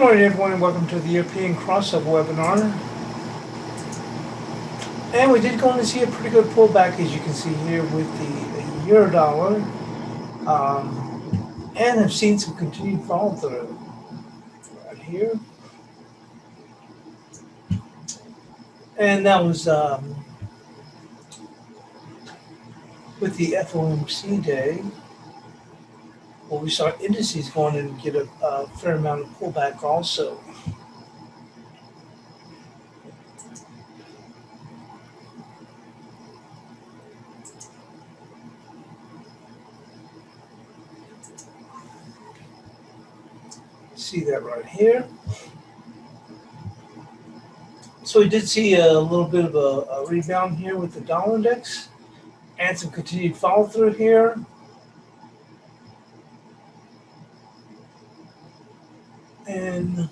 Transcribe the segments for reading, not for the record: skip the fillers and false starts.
morning, everyone, and welcome to the European Cross-Up webinar. And we did go on to see a pretty good pullback, as you can see here, with the euro dollar, and have seen some continued follow through right here. And that was with the FOMC day, where we saw indices going in and get a fair amount of pullback also. See that right here. So we did see a little bit of a rebound here with the dollar index and some continued follow through here. And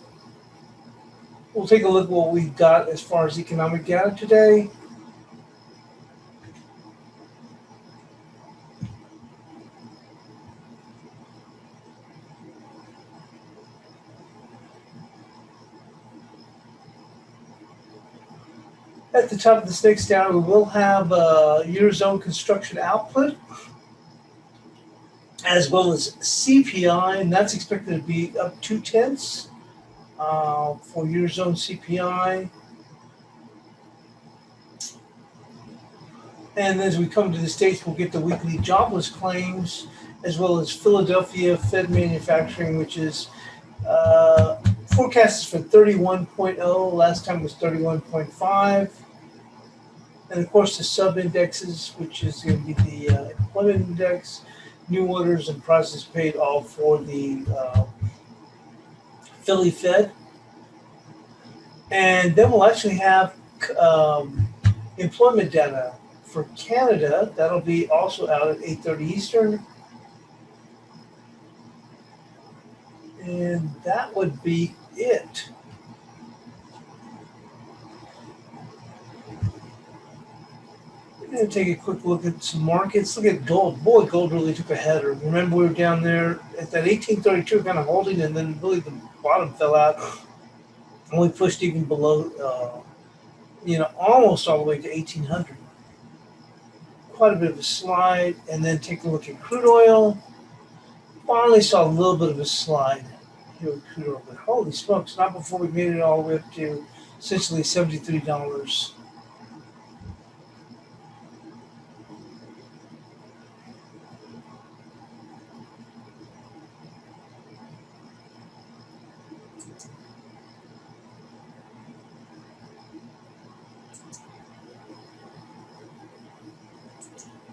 we'll take a look at what we got as far as economic data today. At the top of the snakes down, we will have Eurozone construction output, as well as CPI, and that's expected to be up 0.2 for Eurozone CPI. And as we come to the States, we'll get the weekly jobless claims, as well as Philadelphia Fed manufacturing, which is forecast is for 31.0. Last time was 31.5. And of course, the sub-indexes, which is going to be the employment index, new orders, and prices paid, all for the Philly Fed. And then we'll actually have employment data for Canada. That'll be also out at 8:30 Eastern. And that would be it. We're going to take a quick look at some markets. Look at gold. Boy, gold really took a header. Remember, we were down there at that 1832, kind of holding, and then really the bottom fell out. And we pushed even below, almost all the way to 1800. Quite a bit of a slide. And then take a look at crude oil. Finally saw a little bit of a slide here with crude oil. But holy smokes, not before we made it all the way up to essentially $73.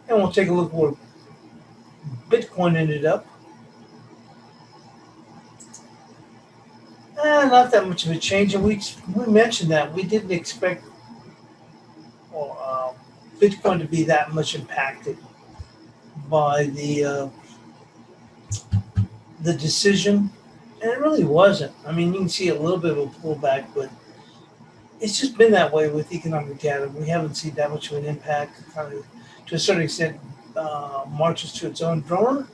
And we'll take a look where Bitcoin ended up. Not that much of a change. And we mentioned that we didn't expect Bitcoin to be that much impacted by the decision. And it really wasn't. I mean, you can see a little bit of a pullback, but it's just been that way with economic data. We haven't seen that much of an impact. Kind of, to a certain extent, marches to its own drummer.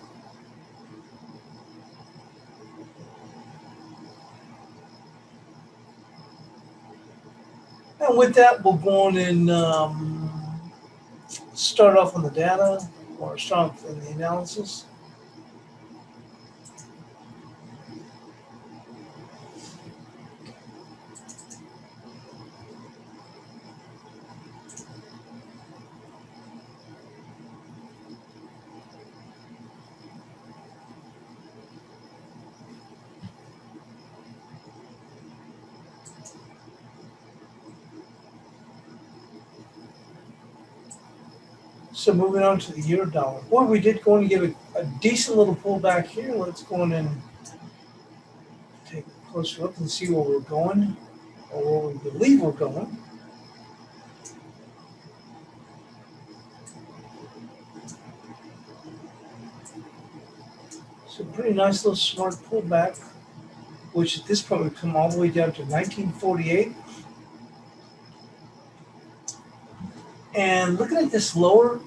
And with that, we'll go on and start off on the data, or start off in the analysis. So moving on to the euro dollar. Boy, we did go and get a decent little pullback here. Let's go in and take a closer look and see where we're going, or where we believe we're going. So pretty nice little smart pullback, which at this point would come all the way down to 1948. And looking at this lower,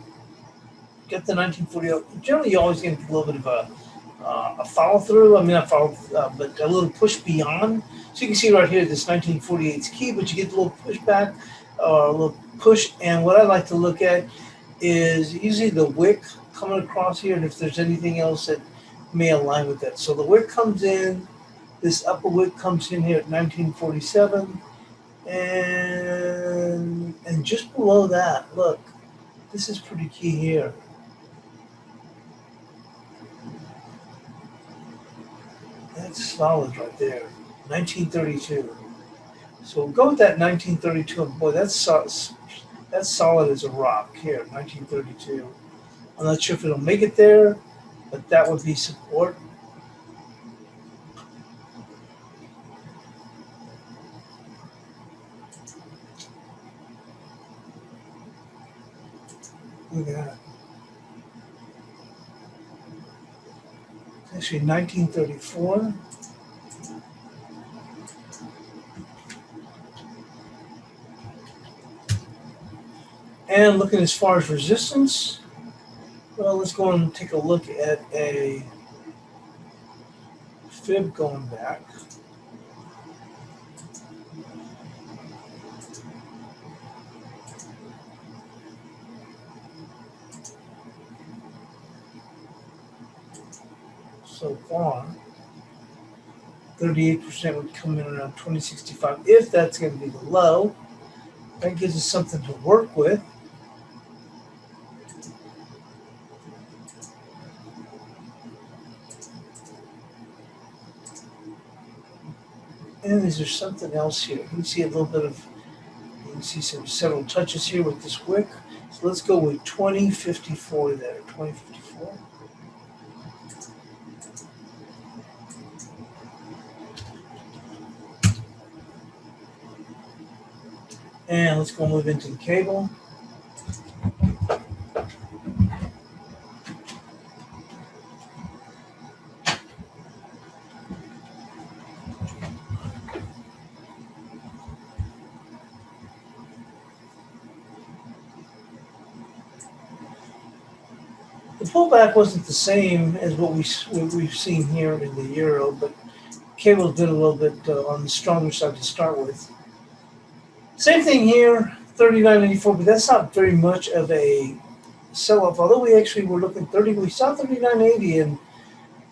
get the 1940. Generally, you always get a little bit of a follow through. I mean, not follow, but a little push beyond. So you can see right here this 1948's key, but you get a little pushback or a little push. And what I like to look at is usually the wick coming across here, and if there's anything else that may align with that. So the wick comes in. This upper wick comes in here at 1947, and just below that, look, this is pretty key here. That's solid right there, 1932. So we'll go with that 1932, and boy, that's solid as a rock here, 1932. I'm not sure if it'll make it there, but that would be support. Look at that. It's actually 1934. And looking as far as resistance, well, let's go and take a look at a fib going back. So far, 38% would come in around 2065. If that's going to be the low, that gives us something to work with. And is there something else here? You can see a little bit of, you can see several touches here with this wick. So let's go with 2054 there, 2054. And let's go move into the cable. The pullback wasn't the same as what we've seen here in the euro, but cable's been a little bit on the stronger side to start with. Same thing here, 39.84, but that's not very much of a sell-off. Although we actually were looking 30, we saw 39.80, and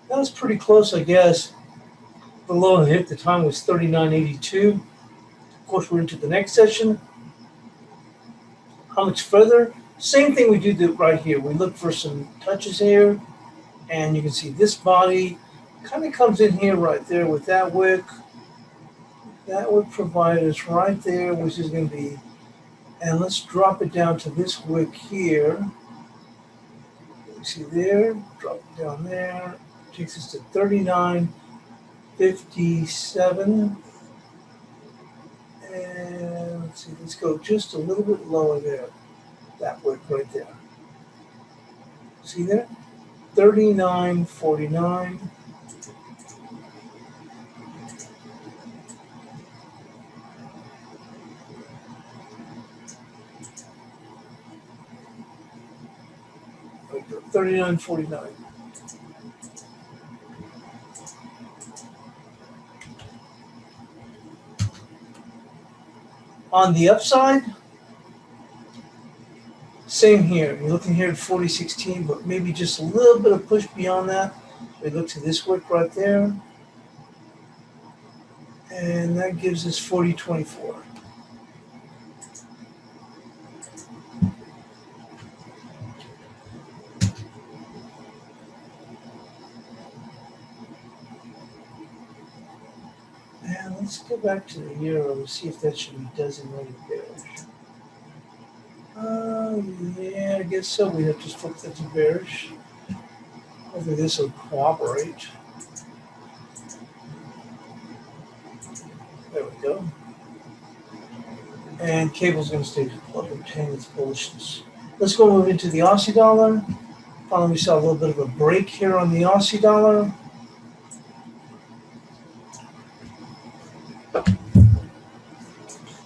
that was pretty close, I guess. The low hit at the time was 39.82. Of course, we're into the next session. How much further? Same thing we do right here. We look for some touches here, and you can see this body kind of comes in here right there with that wick. That would provide us right there, which is going to be, and let's drop it down to this wick here. You see there, drop it down there, takes us to 39.57. And let's see, let's go just a little bit lower there. That wick right there. See there? 39.49. $39.49. On the upside, same here. You're looking here at 40.16, but maybe just a little bit of push beyond that. We look to this wick right there, and that gives us 40.24. And let's go back to the euro and see if that should be designated bearish. Yeah, I guess so. We have to flip that to bearish. Hopefully this will cooperate. There we go. And cable's going to stay maintain its bullishness. Let's go move into the Aussie dollar. Finally, we saw a little bit of a break here on the Aussie dollar.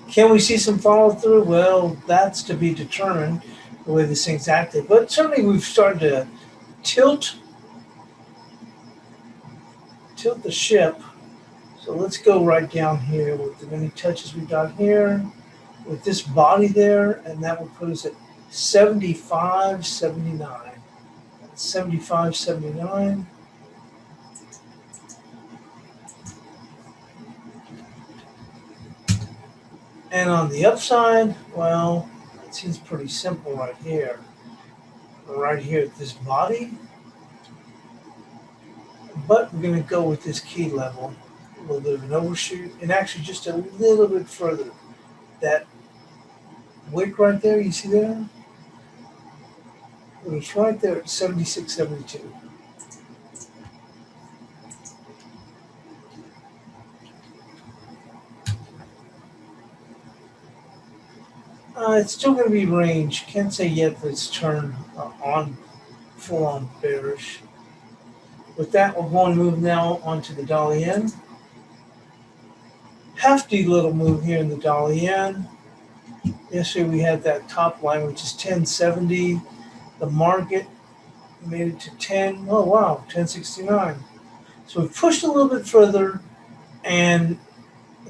Can we see some follow through? Well, that's to be determined the way this thing's acted. But certainly we've started to tilt tilt the ship. So let's go right down here with the many touches we got here, with this body there, and that will put us at 75.79. 75.79. And on the upside, well, it seems pretty simple right here. Right here at this body. But we're going to go with this key level. A little bit of an overshoot, and actually just a little bit further. That wick right there, you see there? It was right there at 76.72. It's still going to be range. Can't say yet that it's turned on full on bearish. With that, we're going to move now onto the dollar yen. Hefty little move here in the dollar yen. Yesterday we had that top line, which is 1070. The market made it to 10. Oh wow, 1069. So we pushed a little bit further, and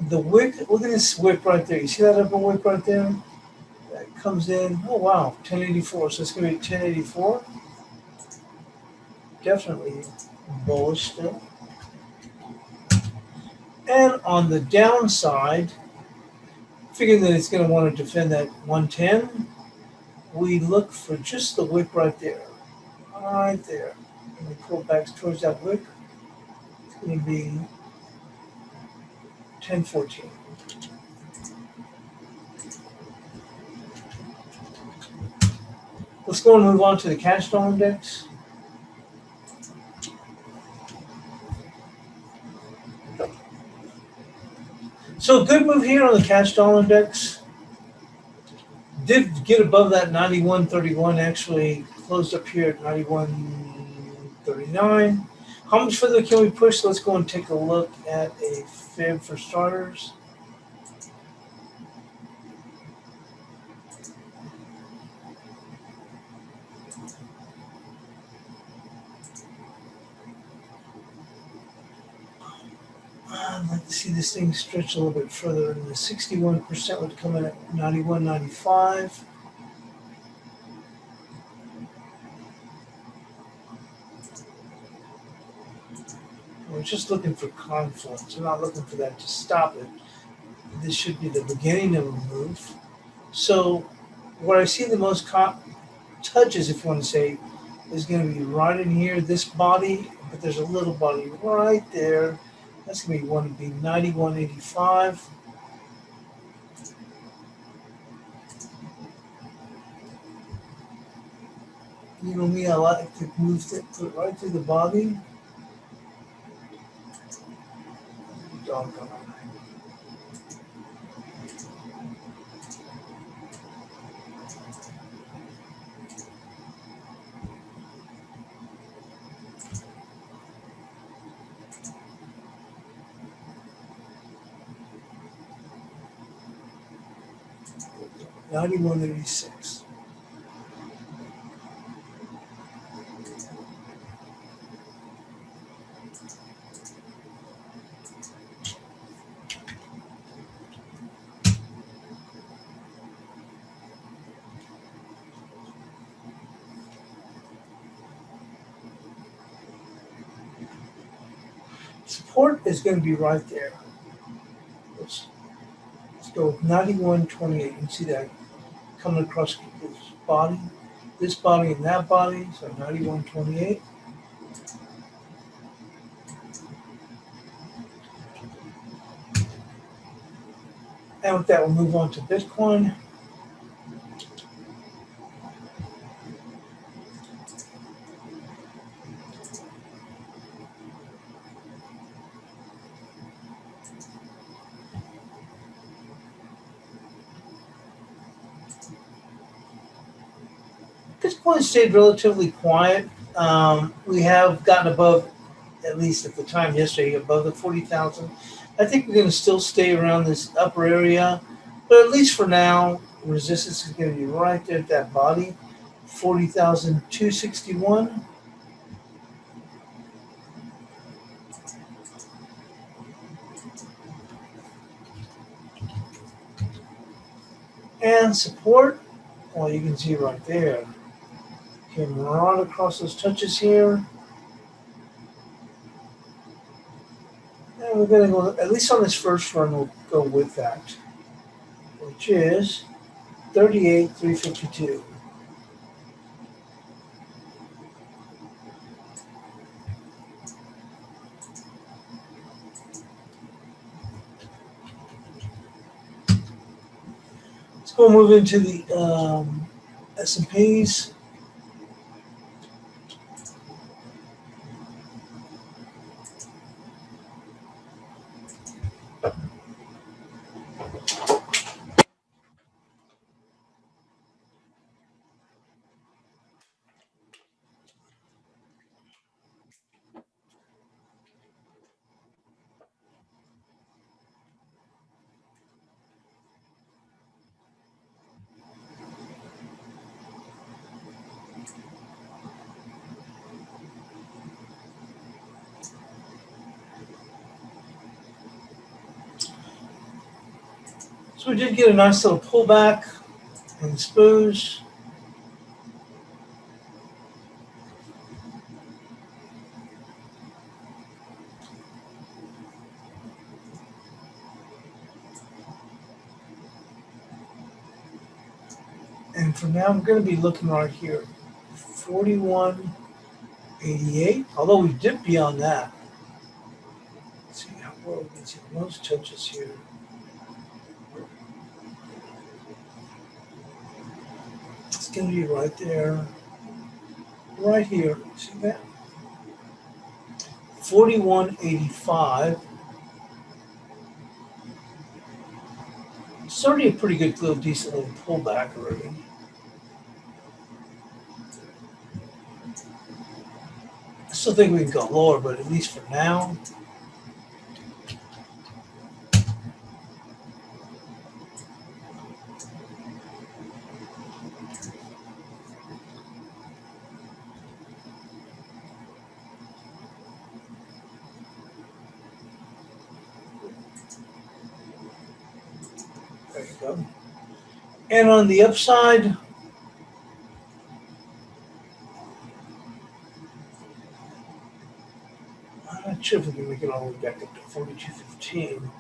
the wick. Look at this wick right there. You see that upper wick right there? That comes in. Oh wow, 1084. So it's going to be 1084. Definitely bullish still. And on the downside, figuring that it's going to want to defend that 110, we look for just the wick right there. Right there. And we pull back towards that wick. It's going to be 1014. Let's go and move on to the cash dollar index. So a good move here on the cash dollar index. Did get above that 91.31, actually closed up here at 91.39. How much further can we push? Let's go and take a look at a fib for starters. I'd like to see this thing stretch a little bit further, and the 61% would come in at 91.95. We're just looking for confluence. We're not looking for that to stop it. This should be the beginning of a move. So where I see the most touches, if you want to say, is going to be right in here, this body, but there's a little body right there. That's going to be 91.85. You know me, I like to move it, put it right through the body. Doggone. 91.86. Support is going to be right there. Let's go with 91.28. You can see that coming across this body, and that body. So 91.28. And with that, we'll move on to Bitcoin. Bitcoin stayed relatively quiet. We have gotten above, at least at the time yesterday, above the 40,000. I think we're going to still stay around this upper area, but at least for now, resistance is going to be right there at that body, 40,261. And support, well, you can see right there. Came right across those touches here. And we're going to go, at least on this first run, we'll go with that, which is 38,352. Let's go move into the S&Ps. So we did get a nice little pullback in the SPOs. And for now, I'm going to be looking right here, 41.88. Although we dipped beyond that. Let's see how well we can see those touches here. It's going to be right there, right here. See that? 41.85. It's already a pretty good, little decent little pullback already. I still think we can go lower, but at least for now. There you go. And on the upside, I'm not sure if we can make it all the way back up to 42.15.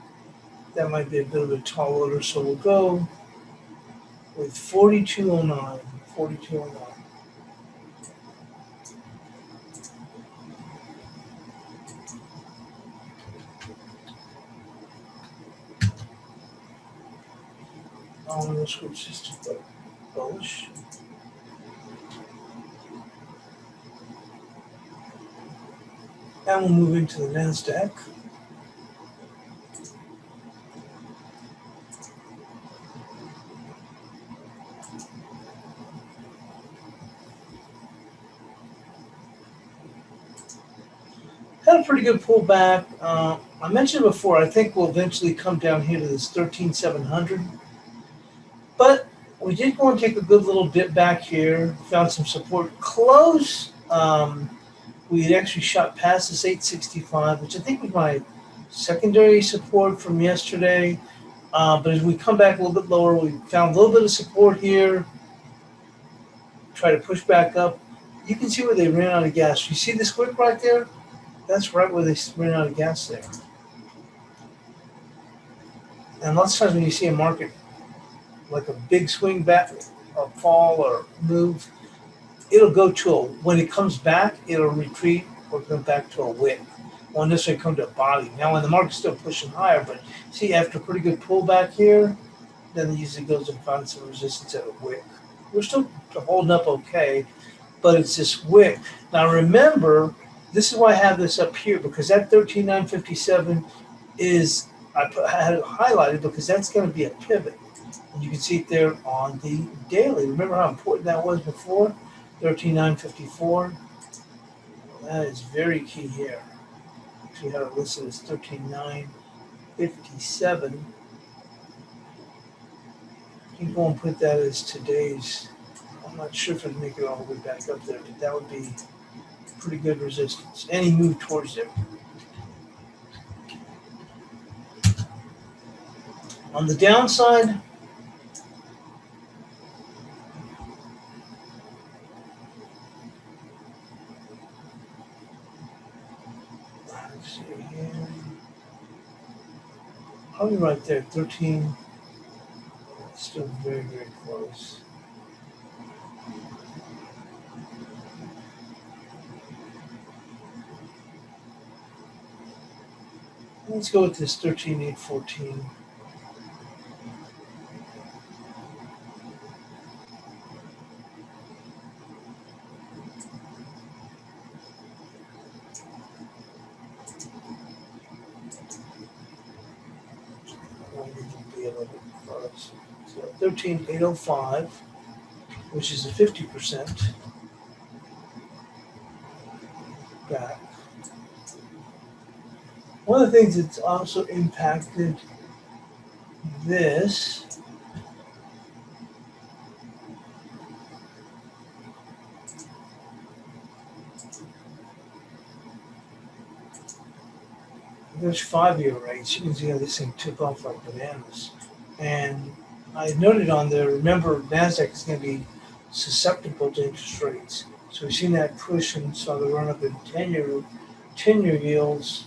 That might be a bit of a tall order, so we'll go with 42.09. 42.09. Oh, this group's just bullish. And we'll move into the NASDAQ. Had a pretty good pullback. I mentioned before, I think we'll eventually come down here to this 13,700. But we did go and take a good little dip back here. Found some support close. We had actually shot past this 865, which I think was my secondary support from yesterday. But as we come back a little bit lower, we found a little bit of support here. Try to push back up. You can see where they ran out of gas. You see this wick right there? That's right where they ran out of gas there. And lots of times when you see a market like a big swing back, or fall or move, it'll go to a, when it comes back, it'll retreat or come back to a wick. Won't necessarily come to a body. Now when the market's still pushing higher, but see after a pretty good pullback here, then it usually goes and finds some resistance at a wick. We're still holding up okay, but it's this wick. Now remember, this is why I have this up here, because that 13,957 is, I had it highlighted because that's going to be a pivot. And you can see it there on the daily. Remember how important that was before? 13,954. That is very key here. Actually had it listed as 13,957. You can go and put that as today's. I'm not sure if it'd make it all the way back up there, but that would be pretty good resistance. Any move towards there. On the downside, Let's see here. Probably right there, 13. Still very, very close. Let's go with this 13,814. Be a little bit close. So 13,805, which is a 50% back. One of the things that's also impacted this there's 5-year rates. You can see how this thing took off like bananas. And I noted on there, remember, NASDAQ is going to be susceptible to interest rates. So we've seen that push and saw the run up in 10-year yields.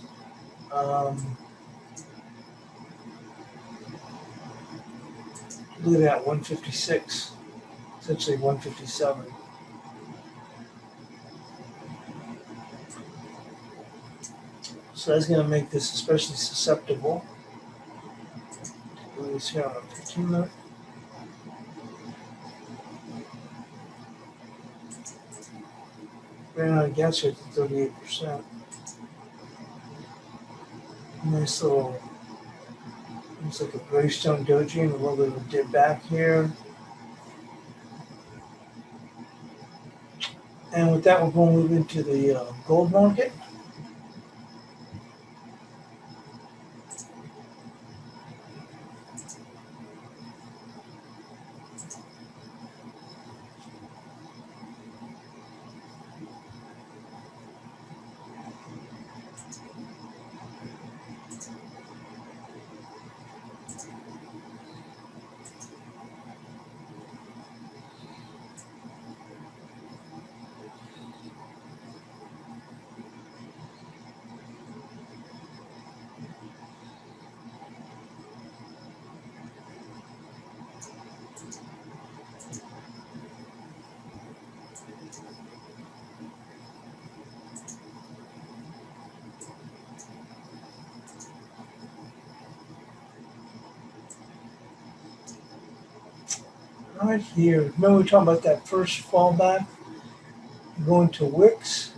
Look at that, 156, essentially 157. So that's going to make this especially susceptible. Let me see on a 15-minute. Ran out of gas here at 38%. Nice little, looks like a gravestone doji and a little bit of a dip back here. And with that, we're going to move into the gold market. Right here, remember we were talking about that first fallback? Going to Wix,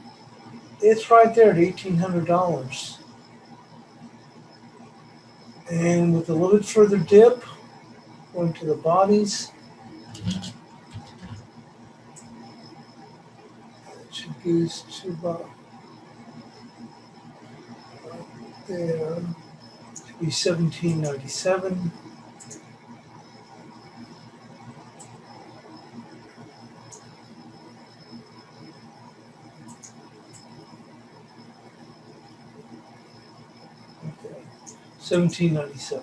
it's right there at $1,800. And with a little bit further dip, going to the bodies, it should goose to about right there. Should be 1797. Okay, 1797.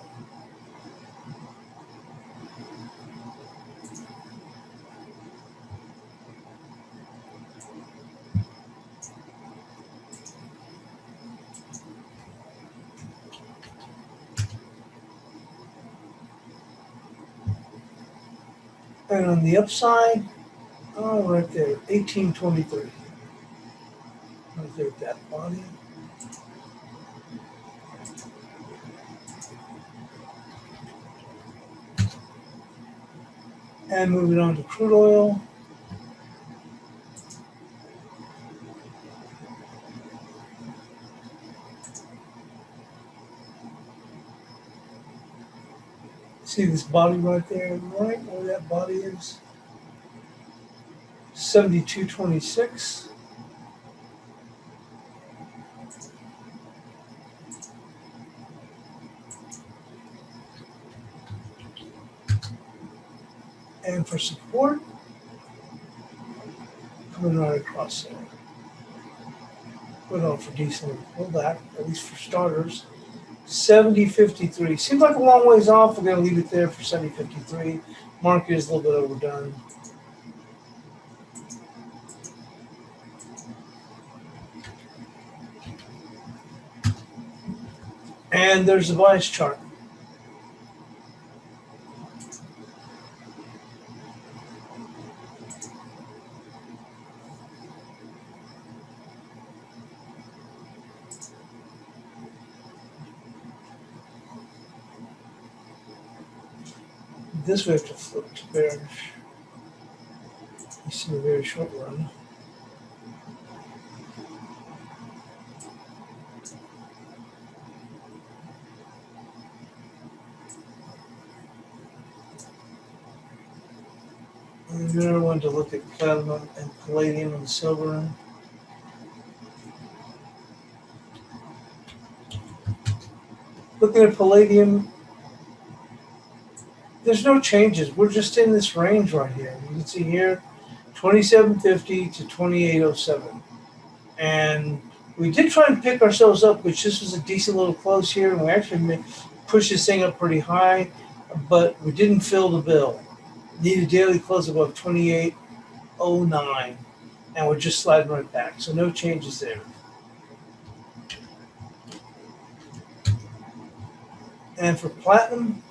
And on the upside, oh, right there, 1823. Right there at that body. And moving on to crude oil. See this body right there, right where that body is? 7226. And for support, coming right across there. Put on for decent pullback, at least for starters. 70.53. Seems like a long ways off. We're going to leave it there for 70.53. Market is a little bit overdone. And there's the bias chart. This we have to flip to bearish. You see a very short run. And another one to look at platinum and palladium and silver. Looking at palladium, there's no changes. We're just in this range right here. You can see here, 2750 to 2807. And we did try and pick ourselves up, which this was a decent little close here, and we actually pushed this thing up pretty high, but we didn't fill the bill. Need a daily close above 2809, and we're just sliding right back. So no changes there. And for platinum,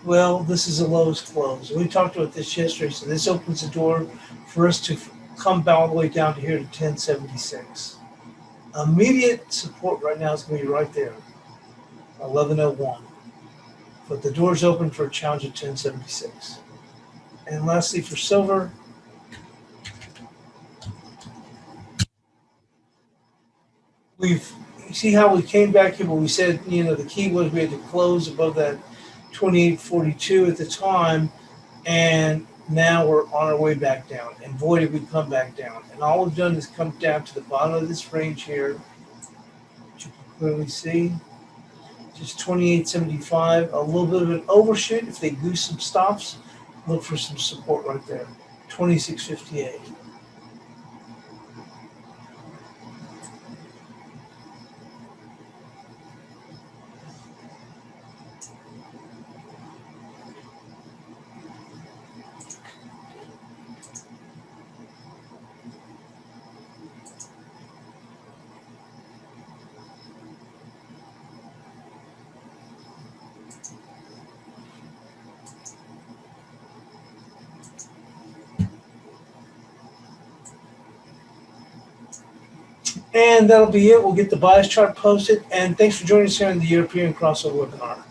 well, this is the lowest close. We talked about this yesterday, so this opens the door for us to come all the way down to here to 1076. Immediate support right now is going to be right there, 1101. But the door's open for a challenge at 1076. And lastly, for silver, you see how we came back here, but we said, the key was we had to close above that 2842 at the time, and now we're on our way back down. And boy, did we come back down. And all we've done is come down to the bottom of this range here, which you can clearly see. Just 2875, a little bit of an overshoot. If they goose some stops, look for some support right there, 2658. And that'll be it. We'll get the bias chart posted. And thanks for joining us here in the European Crossover webinar.